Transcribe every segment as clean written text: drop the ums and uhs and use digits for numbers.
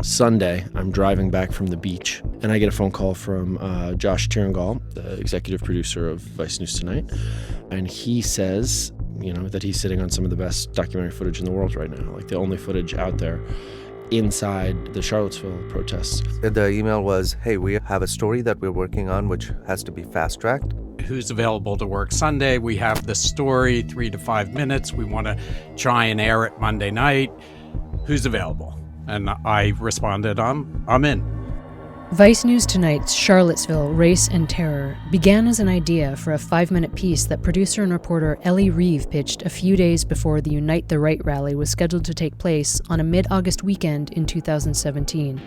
Sunday, I'm driving back from the beach, and I get a phone call from Josh Tirangal, the executive producer of Vice News Tonight, and he says, that he's sitting on some of the best documentary footage in the world right now, like the only footage out there inside the Charlottesville protests. The email was, hey, we have a story that we're working on which has to be fast-tracked. Who's available to work Sunday? We have the story, 3 to 5 minutes. We want to try and air it Monday night. Who's available? And I responded, I'm in. Vice News Tonight's Charlottesville, Race and Terror began as an idea for a 5-minute piece that producer and reporter Ellie Reeve pitched a few days before the Unite the Right rally was scheduled to take place on a mid-August weekend in 2017.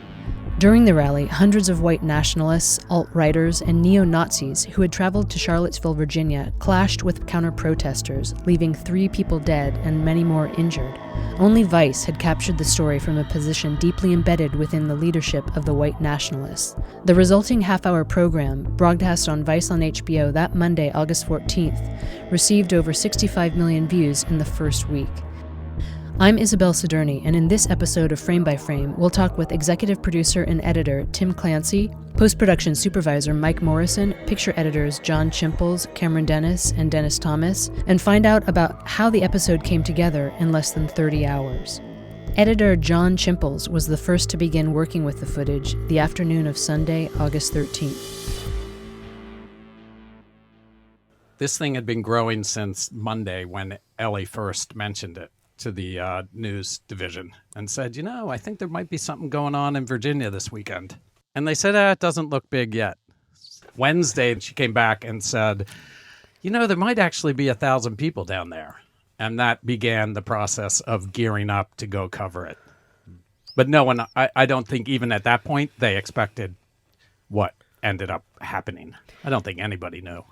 During the rally, hundreds of white nationalists, alt-righters, and neo-Nazis who had traveled to Charlottesville, Virginia, clashed with counter-protesters, leaving 3 people dead and many more injured. Only Vice had captured the story from a position deeply embedded within the leadership of the white nationalists. The resulting half-hour program, broadcast on Vice on HBO that Monday, August 14th, received over 65 million views in the first week. I'm Isabel Sadurni, and in this episode of Frame by Frame, we'll talk with executive producer and editor Tim Clancy, post-production supervisor Mike Morrison, picture editors John Chimples, Cameron Dennis, and Dennis Thomas, and find out about how the episode came together in less than 30 hours. Editor John Chimples was the first to begin working with the footage the afternoon of Sunday, August 13th. This thing had been growing since Monday when Ellie first mentioned it to the news division and said, I think there might be something going on in Virginia this weekend. And they said, it doesn't look big yet. Wednesday, she came back and said, there might actually be 1,000 people down there. And that began the process of gearing up to go cover it. But no one, I don't think even at that point, they expected what ended up happening. I don't think anybody knew.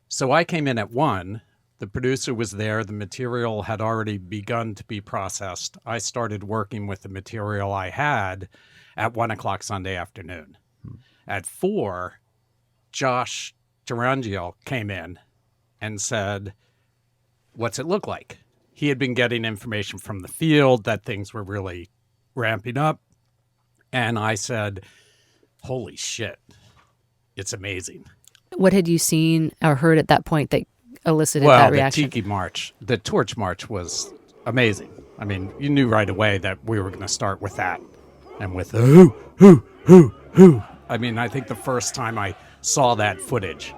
So I came in at 1. The producer was there. The material had already begun to be processed. I started working with the material I had at 1 o'clock Sunday afternoon. At 4, Josh Tirangal came in and said, what's it look like? He had been getting information from the field that things were really ramping up. And I said, holy shit, it's amazing. What had you seen or heard at that point that elicited that reaction? The Tiki March, the Torch March was amazing. I mean, you knew right away that we were going to start with that and with the who. I mean, I think the first time I saw that footage,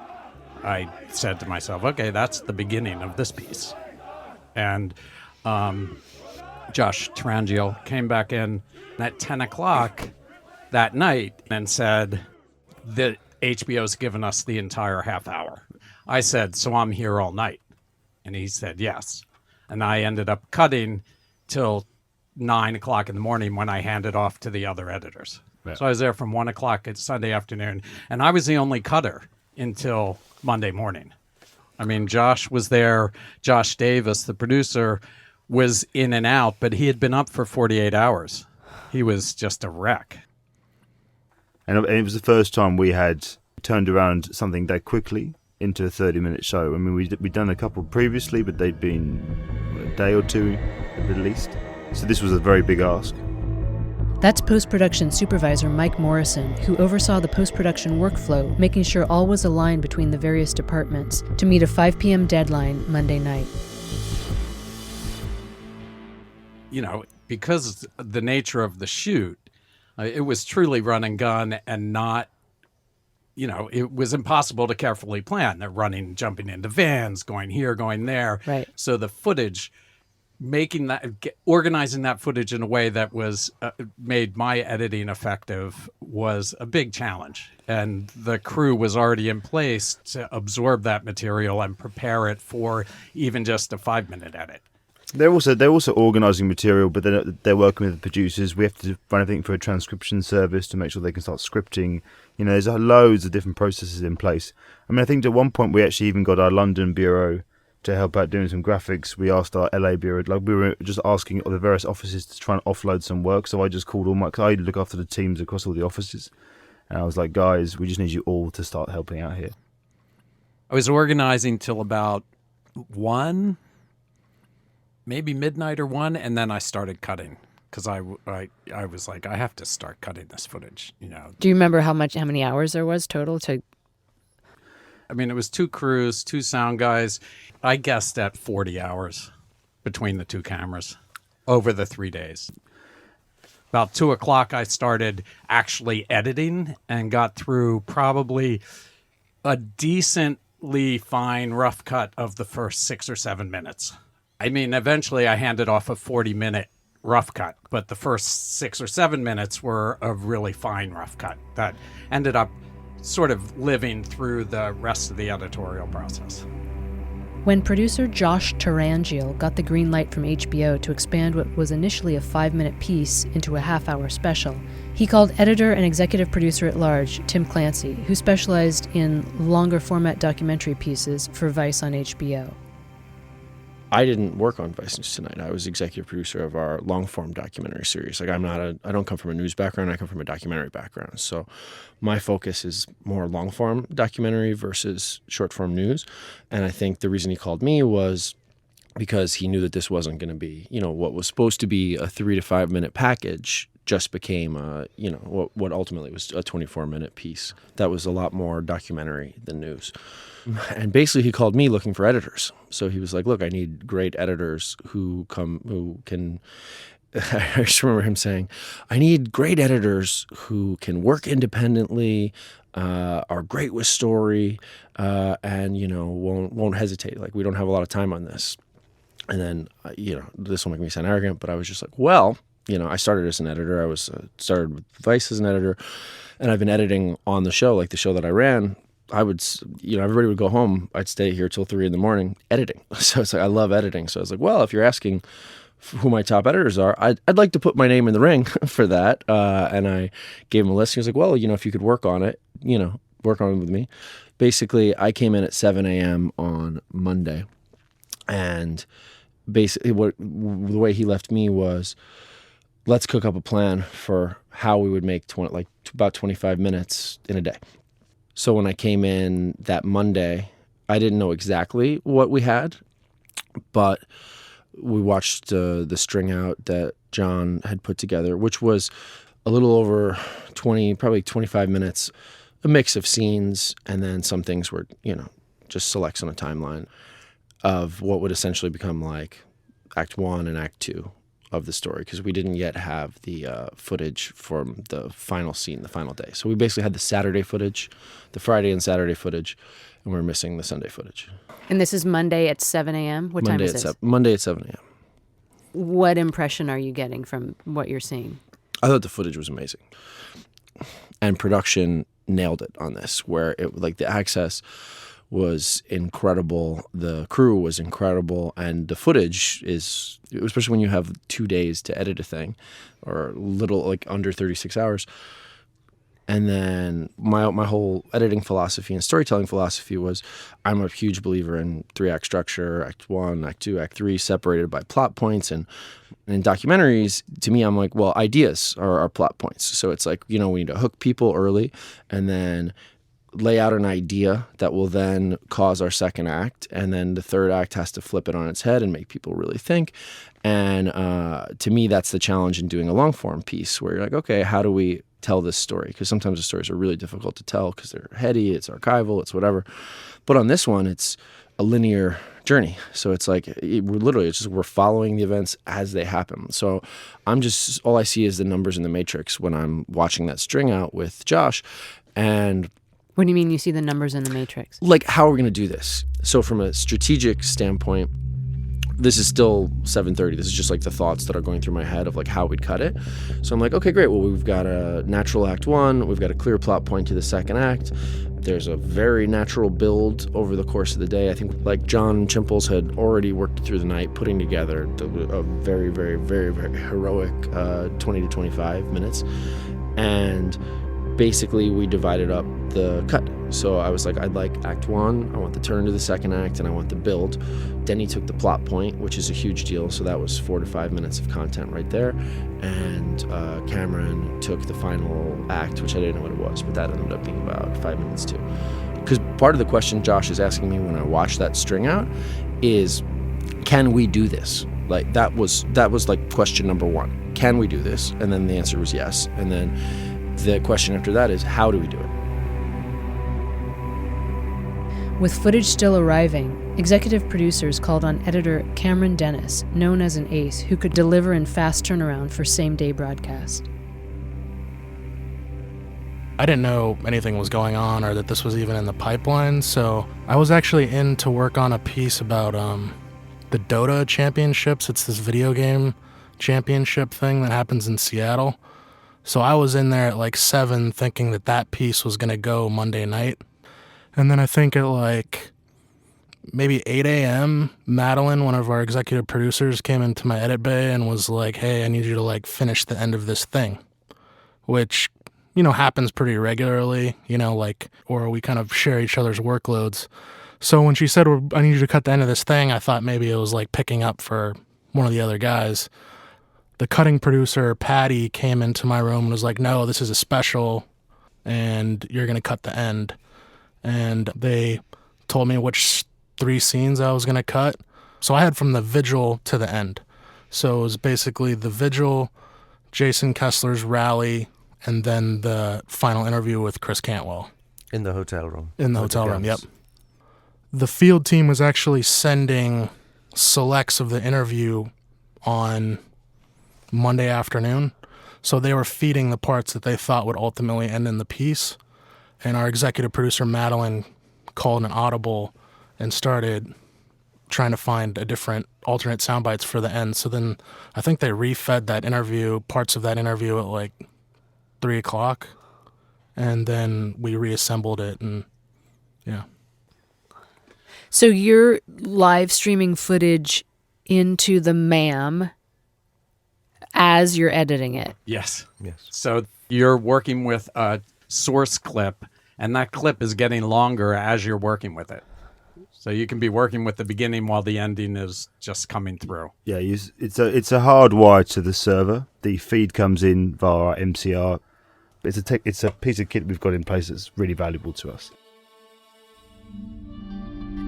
I said to myself, okay, that's the beginning of this piece. And Josh Tirangal came back in at 10 o'clock that night and said that HBO's given us the entire half hour. I said, so I'm here all night. And he said, yes. And I ended up cutting till 9 o'clock in the morning when I handed off to the other editors. Yeah. So I was there from 1 o'clock at Sunday afternoon. And I was the only cutter until Monday morning. I mean, Josh was there. Josh Davis, the producer, was in and out, but he had been up for 48 hours. He was just a wreck. And it was the first time we had turned around something that quickly into a 30-minute show. I mean, we'd done a couple previously, but they'd been a day or two at the least. So this was a very big ask. That's post-production supervisor Mike Morrison, who oversaw the post-production workflow, making sure all was aligned between the various departments to meet a 5 p.m. deadline Monday night. Because the nature of the shoot, it was truly run and gun and not, it was impossible to carefully plan. They're running, jumping into vans, going here, going there. Right. So the footage, organizing that footage in a way that was made my editing effective was a big challenge. And the crew was already in place to absorb that material and prepare it for even just a 5-minute edit. They're also organising material, but they're working with the producers. We have to run everything for a transcription service to make sure they can start scripting. There's loads of different processes in place. I mean, I think at one point we actually even got our London bureau to help out doing some graphics. We asked our LA bureau, we were just asking the various offices to try and offload some work. So I just called because I look after the teams across all the offices. And I was like, guys, we just need you all to start helping out here. I was organising till about 1, maybe midnight or 1, and then I started cutting because I was like, I have to start cutting this footage, you know. Do you remember how many hours there was total to? I mean, it was 2 crews, 2 sound guys. I guessed at 40 hours between the 2 cameras over the 3 days. About 2 o'clock, I started actually editing and got through probably a decently fine rough cut of the first 6 or 7 minutes. I mean, eventually I handed off a 40-minute rough cut, but the first 6 or 7 minutes were a really fine rough cut that ended up sort of living through the rest of the editorial process. When producer Josh Tarangiel got the green light from HBO to expand what was initially a 5-minute piece into a half-hour special, he called editor and executive producer at large Tim Clancy, who specialized in longer format documentary pieces for Vice on HBO. I didn't work on Vice News Tonight. I was executive producer of our long-form documentary series. Like, I don't come from a news background. I come from a documentary background. So my focus is more long-form documentary versus short-form news. And I think the reason he called me was because he knew that this wasn't going to be, you know, what was supposed to be a 3 to 5 minute package just became, what ultimately was a 24-minute piece. That was a lot more documentary than news. And basically he called me looking for editors. So he was like, look, I need great editors who can, I just remember him saying, I need great editors who can work independently, are great with story, and, you know, won't hesitate. Like, we don't have a lot of time on this. And then, this will make me sound arrogant, but I was just like, well, you know, I started as an editor. I was started with Vice as an editor, and I've been editing on the show, like the show that I ran. I would, everybody would go home. I'd stay here till 3 a.m. editing. So it's like, I love editing. So I was like, well, if you're asking who my top editors are, I'd like to put my name in the ring for that. And I gave him a list. He was like, well, you know, if you could work on it, work on it with me. Basically, I came in at 7 a.m. on Monday, and basically the way he left me was, let's cook up a plan for how we would make about 25 minutes in a day. So when I came in that Monday, I didn't know exactly what we had, but we watched the string out that John had put together, which was a little over 20, probably 25 minutes, a mix of scenes, and then some things were, just selects on a timeline of what would essentially become like Act 1 and Act 2 of the story, because we didn't yet have the footage from the final scene, the final day. So we basically had the Saturday footage, the Friday and Saturday footage, and we're missing the Sunday footage. And this is Monday at 7 a.m.? What time is this? Monday at 7 a.m. What impression are you getting from what you're seeing? I thought the footage was amazing. And production nailed it on this, where the access was incredible, the crew was incredible, and the footage is, especially when you have 2 days to edit a thing, or under 36 hours. And then my whole editing philosophy and storytelling philosophy was, I'm a huge believer in 3-act structure, Act 1, Act 2, Act 3, separated by plot points. And in documentaries, to me, I'm like, well, ideas are our plot points. So it's like, we need to hook people early, and then lay out an idea that will then cause our second act, and then the third act has to flip it on its head and make people really think. And to me, that's the challenge in doing a long form piece, where you're like, okay, how do we tell this story? Because sometimes the stories are really difficult to tell because they're heady, it's archival, it's whatever. But on this one, it's a linear journey. So it's like, we're following the events as they happen. So all I see is the numbers in the matrix when I'm watching that string out with Josh. And what do you mean you see the numbers in the matrix? Like, how are we going to do this? So from a strategic standpoint, this is still 7:30. This is just like the thoughts that are going through my head of like how we'd cut it. So I'm like, okay, great. Well, we've got a natural Act 1. We've got a clear plot point to the second act. There's a very natural build over the course of the day. I think like John Chimples had already worked through the night putting together a very, very, very, very heroic 20 to 25 minutes. And basically we divided up the cut. So I was like, I'd like Act 1, I want the turn to the second act, and I want the build. Denny took the plot point, which is a huge deal, so that was 4 to 5 minutes of content right there. And Cameron took the final act, which I didn't know what it was, but that ended up being about 5 minutes too. Because part of the question Josh is asking me when I watch that string out is, can we do this? Like that was like question number 1. can we do this? And then the answer was yes. And then the question after that is, how do we do it? With footage still arriving, executive producers called on editor Cameron Dennis, known as an ace, who could deliver in fast turnaround for same-day broadcast. I didn't know anything was going on or that this was even in the pipeline, so I was actually in to work on a piece about the Dota championships. It's this video game championship thing that happens in Seattle. So I was in there at like 7 thinking that that piece was going to go Monday night. And then I think at like maybe 8 a.m., Madeline, one of our executive producers, came into my edit bay and was like, hey, I need you to like finish the end of this thing, which, you know, happens pretty regularly, you know, like, or we kind of share each other's workloads. So when she said, I need you to cut the end of this thing, I thought maybe it was like picking up for one of the other guys. The cutting producer, Patty, came into my room and was like, no, this is a special and you're going to cut the end. And they told me which 3 scenes I was going to cut. So I had from the vigil to the end. So it was basically the vigil, Jason Kessler's rally, and then the final interview with Chris Cantwell. In the hotel room. In the hotel room, yep. The field team was actually sending selects of the interview on Monday afternoon. So they were feeding the parts that they thought would ultimately end in the piece. And our executive producer, Madeline, called an audible and started trying to find a different alternate sound bites for the end. So then I think they refed that interview, parts of that interview at like 3 o'clock. And then we reassembled it and yeah. So you're live streaming footage into the MAM as you're editing it. Yes. Yes. So you're working with a source clip, and that clip is getting longer as you're working with it. So you can be working with the beginning while the ending is just coming through. Yeah, it's a hard wire to the server. The feed comes in via our MCR. It's a piece of kit we've got in place that's really valuable to us.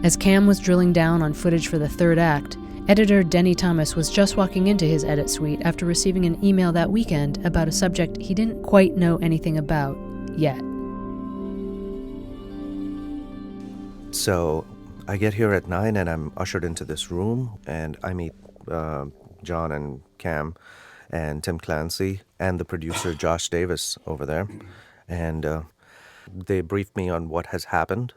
As Cam was drilling down on footage for the third act, editor Denny Thomas was just walking into his edit suite after receiving an email that weekend about a subject he didn't quite know anything about yet. So I get here at 9 and I'm ushered into this room and I meet John and Cam and Tim Clancy and the producer Josh Davis over there. And they briefed me on what has happened.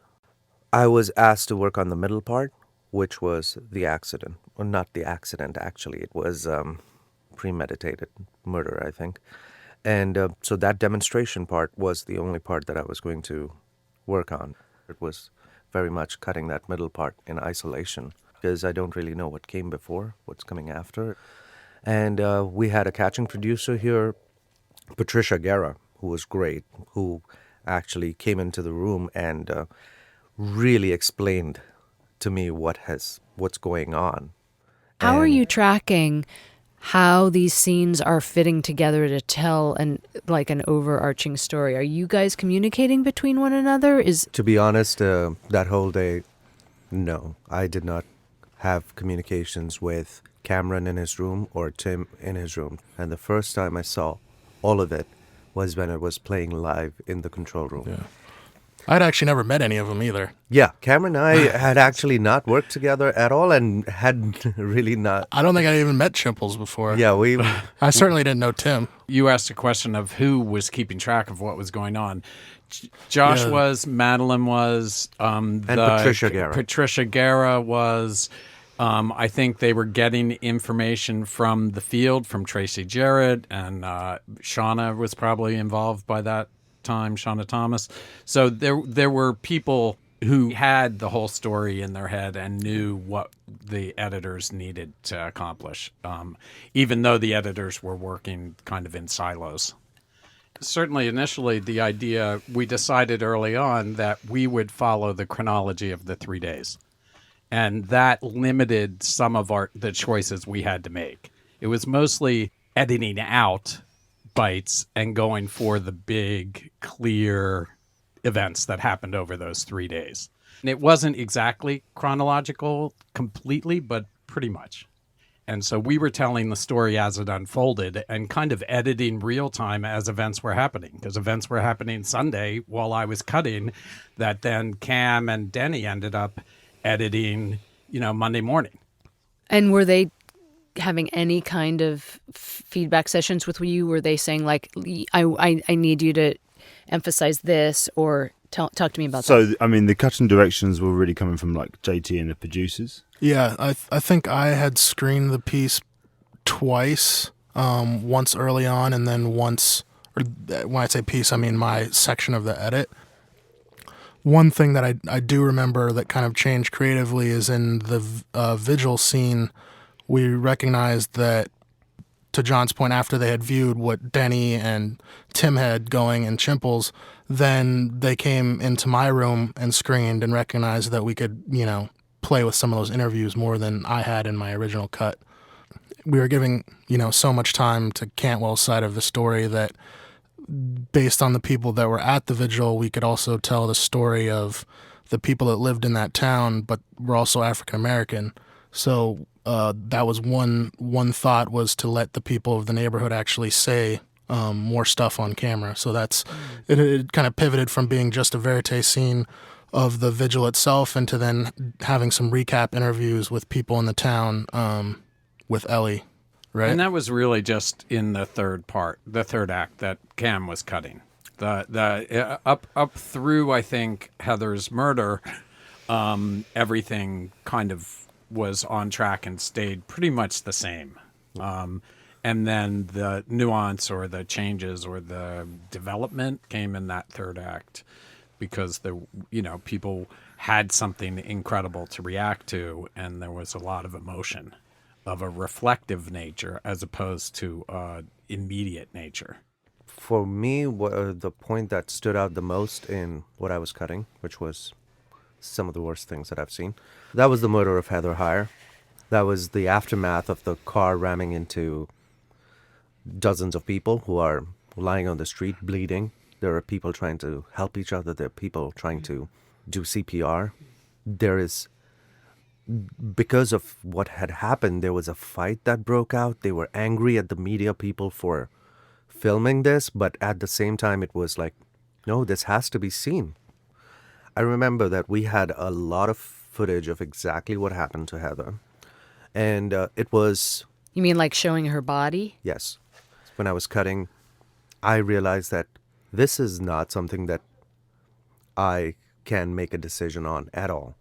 I was asked to work on the middle part, which was the accident. Well, not the accident, actually. It was premeditated murder, I think. And so that demonstration part was the only part that I was going to work on. It was very much cutting that middle part in isolation because I don't really know what came before, what's coming after. And we had a catching producer here, Patricia Guerra, who was great, who actually came into the room and really explained to me what's going on. How are you tracking how these scenes are fitting together to tell an overarching story? Are you guys communicating between one another? To be honest, that whole day, no. I did not have communications with Cameron in his room or Tim in his room. And the first time I saw all of it was when it was playing live in the control room. Yeah. I'd actually never met any of them either. Yeah, Cameron and I had actually not worked together at all and had really not. I don't think I even met Chimples before. Yeah, I certainly didn't know Tim. You asked a question of who was keeping track of what was going on. Josh was, Madeline was, and Patricia Guerra. Patricia Guerra was. I think they were getting information from the field, from Tracy Jarrett, and Shauna was probably involved by that time, Shauna Thomas. So there were people who had the whole story in their head and knew what the editors needed to accomplish, even though the editors were working kind of in silos. Certainly, initially, the idea, we decided early on that we would follow the chronology of the 3 days. And that limited some of the choices we had to make. It was mostly editing out bites and going for the big, clear events that happened over those 3 days. And it wasn't exactly chronological completely, but pretty much. And so we were telling the story as it unfolded and kind of editing real time as events were happening, because events were happening Sunday while I was cutting, that then Cam and Denny ended up editing, Monday morning. And were they having any kind of feedback sessions with you? Were they saying like, I need you to emphasize this, or talk to me about that? So, I mean, the cutting directions were really coming from like JT and the producers. Yeah, I think I had screened the piece twice, once early on and then once, or when I say piece, I mean my section of the edit. One thing that I do remember that kind of changed creatively is in the vigil scene, we recognized that, to John's point, after they had viewed what Denny and Tim had going in Chimples, then they came into my room and screened and recognized that we could, play with some of those interviews more than I had in my original cut. We were giving, so much time to Cantwell's side of the story that, based on the people that were at the vigil, we could also tell the story of the people that lived in that town, but were also African American. So that was one thought, was to let the people of the neighborhood actually say more stuff on camera. So that's it kind of pivoted from being just a verite scene of the vigil itself into then having some recap interviews with people in the town with Ellie, right? And that was really just in the third act that Cam was cutting. The up through, I think, Heather's murder, everything kind of was on track and stayed pretty much the same. And then the nuance or the changes or the development came in that third act, because people had something incredible to react to, and there was a lot of emotion of a reflective nature as opposed to immediate nature. For me, the point that stood out the most in what I was cutting, which was some of the worst things that I've seen, that was the murder of Heather Heyer. That was the aftermath of the car ramming into dozens of people who are lying on the street bleeding. There are people trying to help each other. There are people trying to do CPR. Because of what had happened, there was a fight that broke out. They were angry at the media people for filming this, but at the same time, it was like, no, this has to be seen. I remember that we had a lot of footage of exactly what happened to Heather. And it was... You mean like showing her body? Yes. When I was cutting, I realized that this is not something that I can make a decision on at all.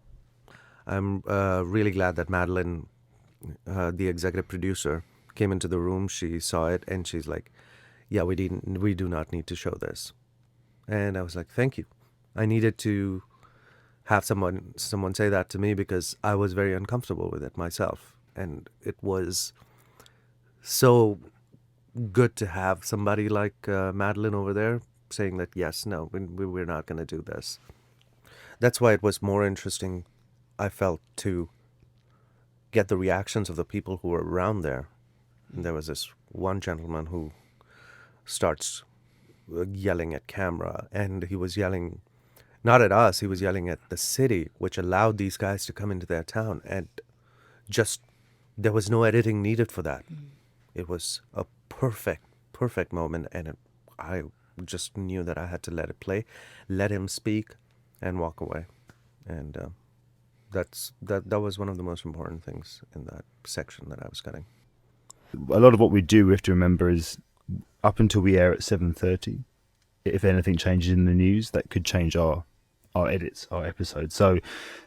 I'm really glad that Madeline, the executive producer, came into the room. She saw it and she's like, yeah, we do not need to show this. And I was like, thank you. I needed to have someone say that to me, because I was very uncomfortable with it myself. And it was so good to have somebody like Madeline over there saying that, yes, no, we're not going to do this. That's why it was more interesting, I felt, to get the reactions of the people who were around there. And there was this one gentleman who starts yelling at camera, and he was yelling not at us, he was yelling at the city, which allowed these guys to come into their town, and just there was no editing needed for that. It was a perfect moment, and I just knew that I had to let it play, let him speak, and walk away. And that was one of the most important things in that section that I was cutting. A lot of what we do, we have to remember, is up until we air at 7:30, if anything changes in the news, that could change our edits, our episodes. So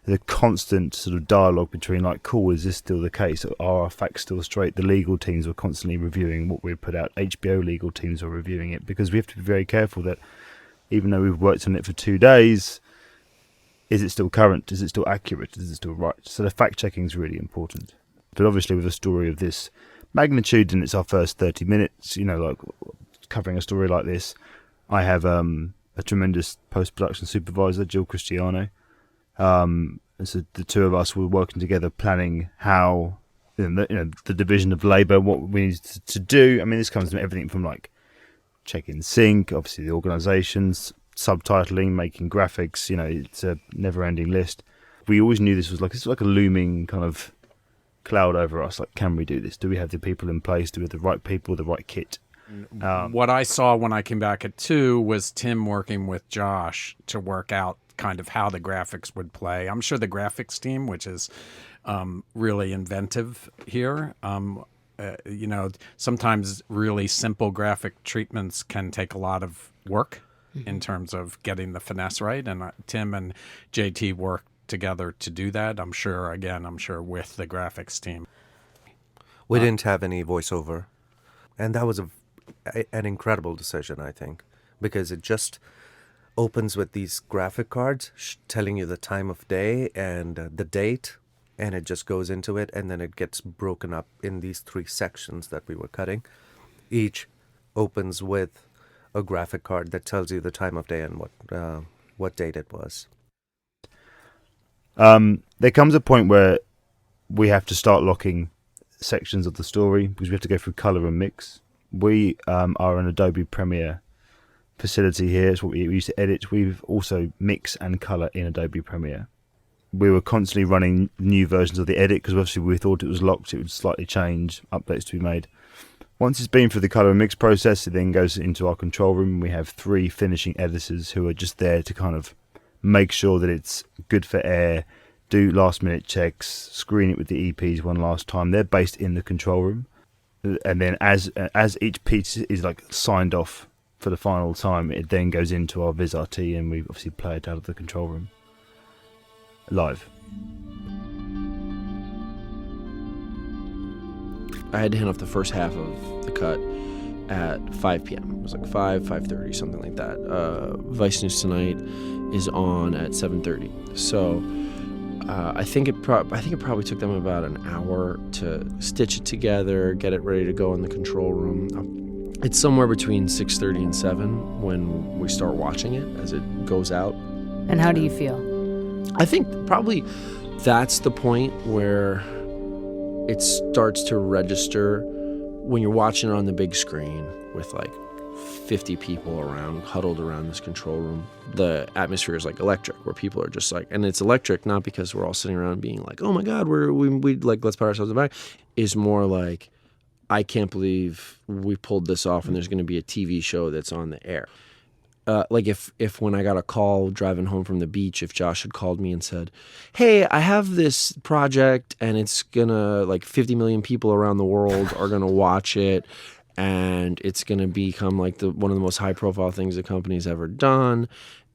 the constant sort of dialogue between like, cool, is this still the case? Are our facts still straight? The legal teams were constantly reviewing what we put out. HBO legal teams were reviewing it, because we have to be very careful that even though we've worked on it for 2 days, is it still current? Is it still accurate? Is it still right? So the fact checking is really important. But obviously with a story of this magnitude, and it's our first 30 minutes, like covering a story like this, I have a tremendous post-production supervisor, Jill Cristiano. And so the two of us were working together, planning how, the division of labour, what we needed to do. I mean, this comes from everything from like checking sync, obviously the organisations, subtitling, making graphics. It's a never-ending list. We always knew this was like a looming kind of cloud over us. Like, can we do this? Do we have the people in place? Do we have the right people, the right kit? What I saw when I came back at 2 was Tim working with Josh to work out kind of how the graphics would play. I'm sure the graphics team, which is really inventive here, sometimes really simple graphic treatments can take a lot of work in terms of getting the finesse right. And Tim and JT worked together to do that. I'm sure with the graphics team. We didn't have any voiceover. And that was an incredible decision, I think, because it just opens with these graphic cards telling you the time of day and the date, and it just goes into it, and then it gets broken up in these 3 sections that we were cutting. Each opens with a graphic card that tells you the time of day and what date it was. There comes a point where we have to start locking sections of the story because we have to go through color and mix. We are an Adobe Premiere facility here. It's what we use to edit. We've also mix and color in Adobe Premiere. We were constantly running new versions of the edit because obviously we thought it was locked. It would slightly change, updates to be made. Once it's been through the color and mix process, it then goes into our control room. We have 3 finishing editors who are just there to kind of make sure that it's good for air, do last minute checks, screen it with the EPs one last time. They're based in the control room. And then as each piece is like signed off for the final time, it then goes into our VizRT and we obviously play it out of the control room live. I had to hand off the first half of the cut at 5 p.m. It was like 5:30, something like that. Vice News Tonight is on at 7:30. So I think it probably took them about an hour to stitch it together, get it ready to go in the control room. It's somewhere between 6:30 and 7 when we start watching it as it goes out. And how do you feel? I think probably that's the point where it starts to register when you're watching it on the big screen with like 50 people around, huddled around this control room. The atmosphere is like electric, where people are just like, and it's electric not because we're all sitting around being like, oh my God, we like, let's pat ourselves on the back. It's more like, I can't believe we pulled this off and there's going to be a TV show that's on the air. Like if when I got a call driving home from the beach, if Josh had called me and said, hey, I have this project and it's gonna, like 50 million people around the world are gonna watch it and it's gonna become like one of the most high profile things the company's ever done.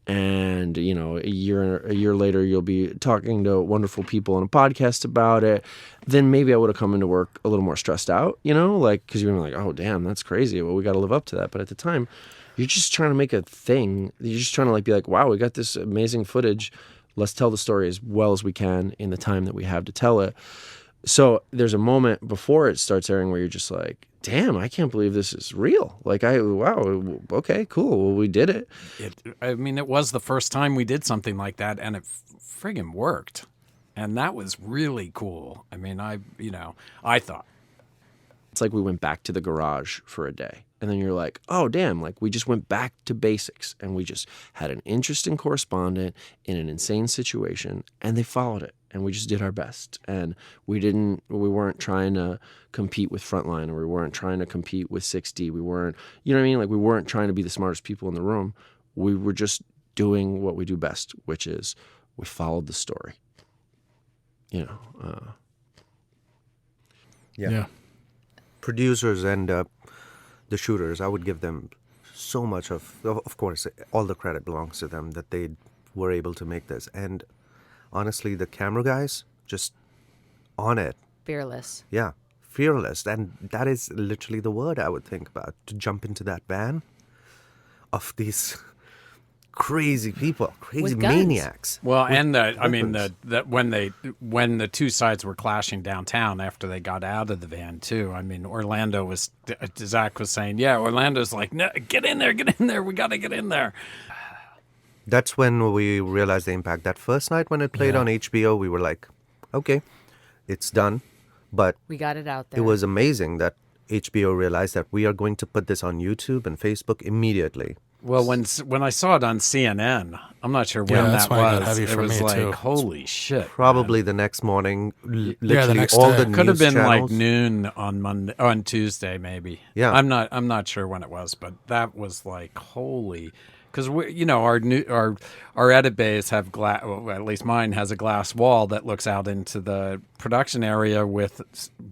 And, you know, a year later, you'll be talking to wonderful people on a podcast about it. Then maybe I would have come into work a little more stressed out, you know, like, because you're like, oh, damn, that's crazy. Well, we got to live up to that. But at the time, you're just trying to make a thing. You're just trying to like be like, wow, we got this amazing footage. Let's tell the story as well as we can in the time that we have to tell it. So there's a moment before it starts airing where you're just like, damn, I can't believe this is real. Like, wow, okay, cool. Well, we did it. It was the first time we did something like that, and it friggin' worked. And that was really cool. I mean, I thought. It's like we went back to the garage for a day. And then you're like, oh, damn, like we just went back to basics. And we just had an interesting correspondent in an insane situation, and they followed it. And we just did our best. And we weren't trying to compete with Frontline, or we weren't trying to compete with 6D. We weren't, you know what I mean? Like we weren't trying to be the smartest people in the room. We were just doing what we do best, which is we followed the story. You know. Yeah. Producers and the shooters, I would give them so much of course, all the credit belongs to them that they were able to make this. And honestly, the camera guys, just on it. Fearless. Yeah, fearless. And that is literally the word I would think about, to jump into that van of these crazy people, crazy maniacs. Well, and when the two sides were clashing downtown after they got out of the van too. I mean, Zach was saying, yeah, Orlando's like, no, get in there, we got to get in there. That's when we realized the impact. That first night when it played on HBO, we were like, okay, it's done. But we got it out there. It was amazing that HBO realized that we are going to put this on YouTube and Facebook immediately. Well, when I saw it on CNN, I'm not sure when Yeah, that's that why it got was. heavy It for was me, like, too. holy shit. Probably the next morning, the literally next all day. the Could Could have news been like channels. noon on Monday, on Tuesday, maybe. Yeah. I'm not sure when it was, but that was like holy. Because our edit bays have glass. Well, at least mine has a glass wall that looks out into the production area with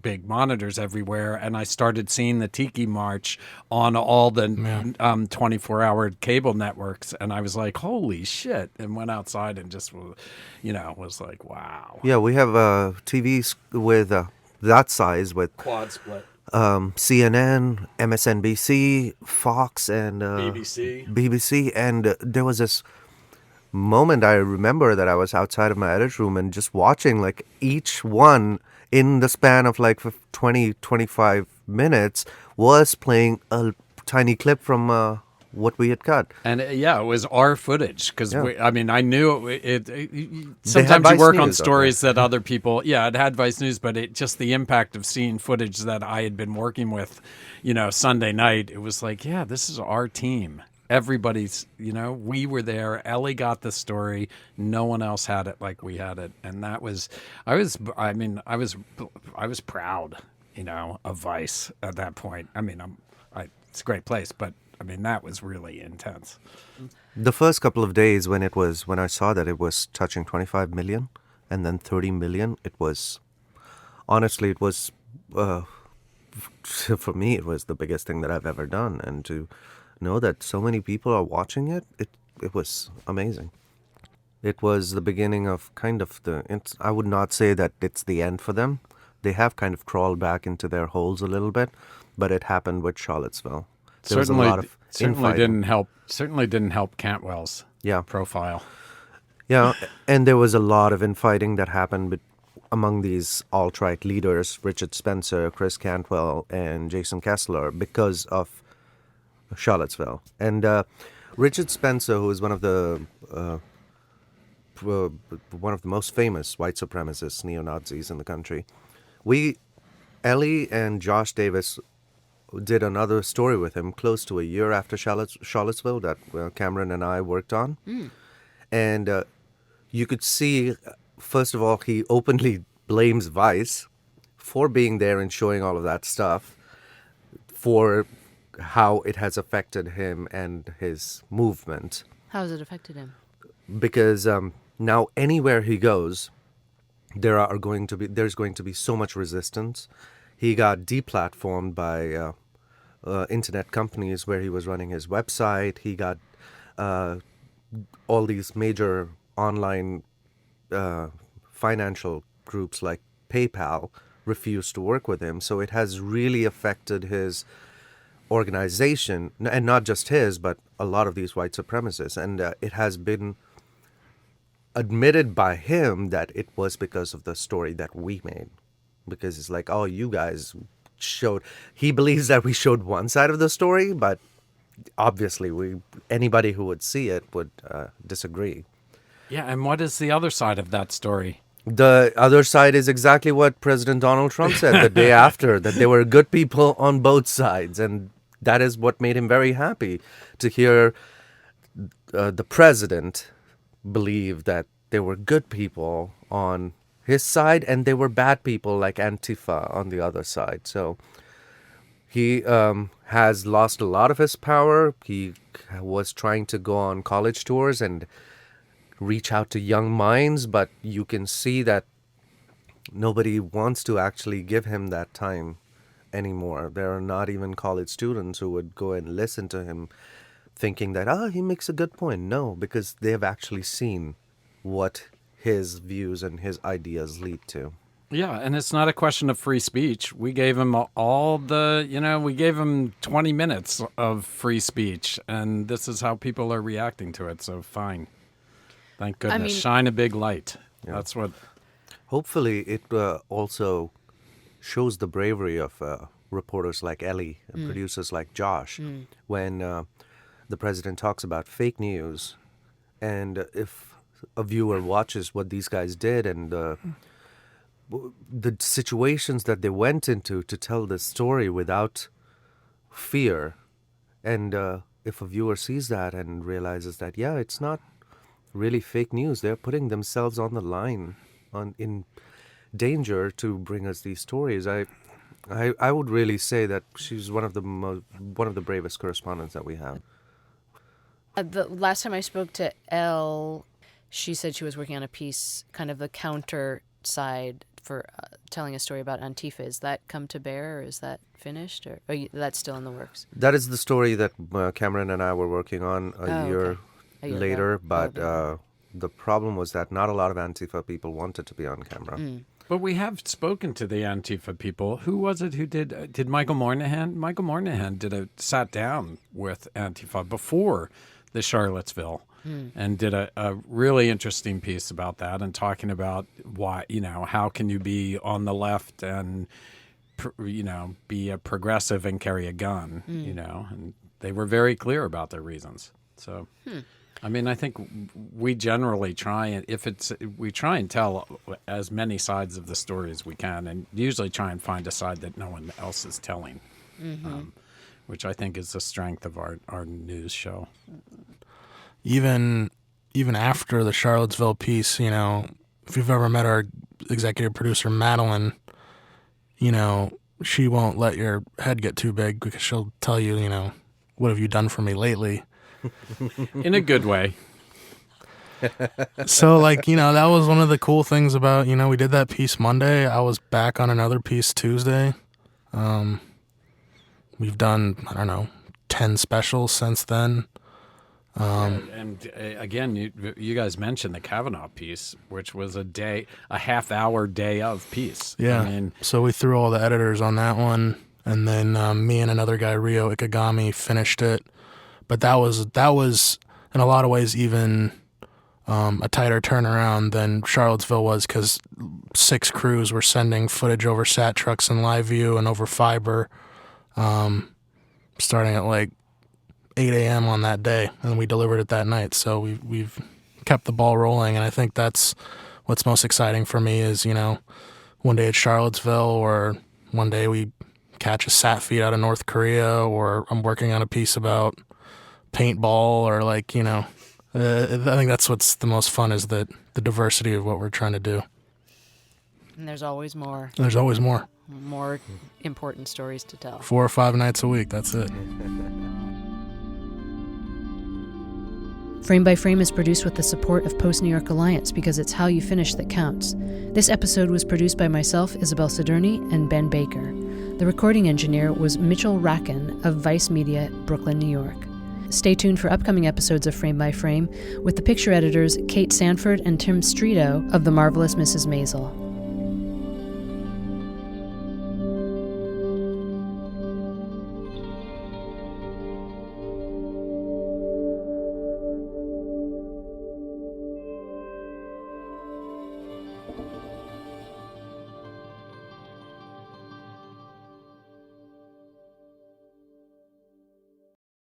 big monitors everywhere. And I started seeing the Tiki March on all the 24-hour cable networks, and I was like, holy shit! And went outside and just was like, wow. Yeah, we have TVs with that size with Quad split. CNN, MSNBC, Fox, and BBC. And there was this moment I remember that I was outside of my edit room and just watching like each one in the span of like 20, 25 minutes was playing a tiny clip from what we had cut. And it was our footage because Yeah. I knew it had sometimes you Vice work on News up stories that other people, it had Vice News, but it just the impact of seeing footage that I had been working with, Sunday night, it was like, this is our team. Everybody's, we were there. Ellie got the story. No one else had it like we had it. And that was, I was proud, of Vice at that point. It's a great place, but that was really intense. The first couple of days when I saw that it was touching 25 million and then 30 million, it was for me, it was the biggest thing that I've ever done. And to know that so many people are watching it was amazing. It was the beginning of kind of I would not say that it's the end for them. They have kind of crawled back into their holes a little bit, but it happened with Charlottesville. There was a lot of infighting. Certainly didn't help Cantwell's profile. Yeah, and there was a lot of infighting that happened among these alt-right leaders, Richard Spencer, Chris Cantwell, and Jason Kessler, because of Charlottesville. And Richard Spencer, who is one of the most famous white supremacists, neo-Nazis in the country, Ellie and Josh Davis did another story with him close to a year after Charlottesville that Cameron and I worked on. And you could see, first of all, he openly blames Vice for being there and showing all of that stuff, for how it has affected him and his movement. How has it affected him? Because now anywhere he goes, there's going to be so much resistance. He got deplatformed by internet companies where he was running his website. He got all these major online financial groups like PayPal refused to work with him. So it has really affected his organization, and not just his, but a lot of these white supremacists. And it has been admitted by him that it was because of the story that we made. Because it's like, oh, you guys showed... He believes that we showed one side of the story, but obviously anybody who would see it would disagree. Yeah, and what is the other side of that story? The other side is exactly what President Donald Trump said the day after, that there were good people on both sides. And that is what made him very happy, to hear the president believe that there were good people on his side and there were bad people like Antifa on the other side. So he has lost a lot of his power. He was trying to go on college tours and reach out to young minds, but you can see that nobody wants to actually give him that time anymore. There are not even college students who would go and listen to him thinking that, he makes a good point. No, because they have actually seen what his views and his ideas lead to. Yeah, and it's not a question of free speech. We gave him we gave him 20 minutes of free speech, and this is how people are reacting to it, so fine. Thank goodness. Shine a big light. Yeah. That's what... Hopefully it also shows the bravery of reporters like Ellie and producers like Josh when the president talks about fake news, and if a viewer watches what these guys did and the situations that they went into to tell this story without fear, and if a viewer sees that and realizes that, yeah, it's not really fake news. They're putting themselves on the line, in danger to bring us these stories. I would really say that she's one of the bravest correspondents that we have. The last time I spoke to Elle, she said she was working on a piece, kind of the counter side for telling a story about Antifa. Is that come to bear, or is that finished, or that's still in the works? That is the story that Cameron and I were working on a year later, but the problem was that not a lot of Antifa people wanted to be on camera. But we have spoken to the Antifa people. Who was it who did Michael Moynihan? Michael Moynihan sat down with Antifa before the Charlottesville and did a really interesting piece about that, and talking about why, how can you be on the left and, be a progressive and carry a gun, and they were very clear about their reasons. So, I mean, I think we generally try and tell as many sides of the story as we can, and usually try and find a side that no one else is telling, which I think is the strength of our news show. Even after the Charlottesville piece, if you've ever met our executive producer, Madeline, she won't let your head get too big, because she'll tell you, what have you done for me lately? In a good way. So, that was one of the cool things about, we did that piece Monday. I was back on another piece Tuesday. We've done, 10 specials since then. And again, you guys mentioned the Kavanaugh piece, which was a half-hour day of piece. Yeah. I mean, so we threw all the editors on that one, and then me and another guy, Rio Ikegami, finished it. But that was in a lot of ways even a tighter turnaround than Charlottesville was, because 6 crews were sending footage over sat trucks and live view and over fiber, starting at 8 a.m. on that day, and we delivered it that night. So we've kept the ball rolling, and I think that's what's most exciting for me is, one day it's Charlottesville, or one day we catch a sat feed out of North Korea, or I'm working on a piece about paintball, or I think that's what's the most fun, is the diversity of what we're trying to do. And there's always more. There's always more. More important stories to tell. 4 or 5 nights a week, that's it. Frame by Frame is produced with the support of Post New York Alliance, because it's how you finish that counts. This episode was produced by myself, Isabel Sadurni, and Ben Baker. The recording engineer was Mitchell Racken of Vice Media, Brooklyn, New York. Stay tuned for upcoming episodes of Frame by Frame with the picture editors Kate Sanford and Tim Strito of The Marvelous Mrs. Maisel.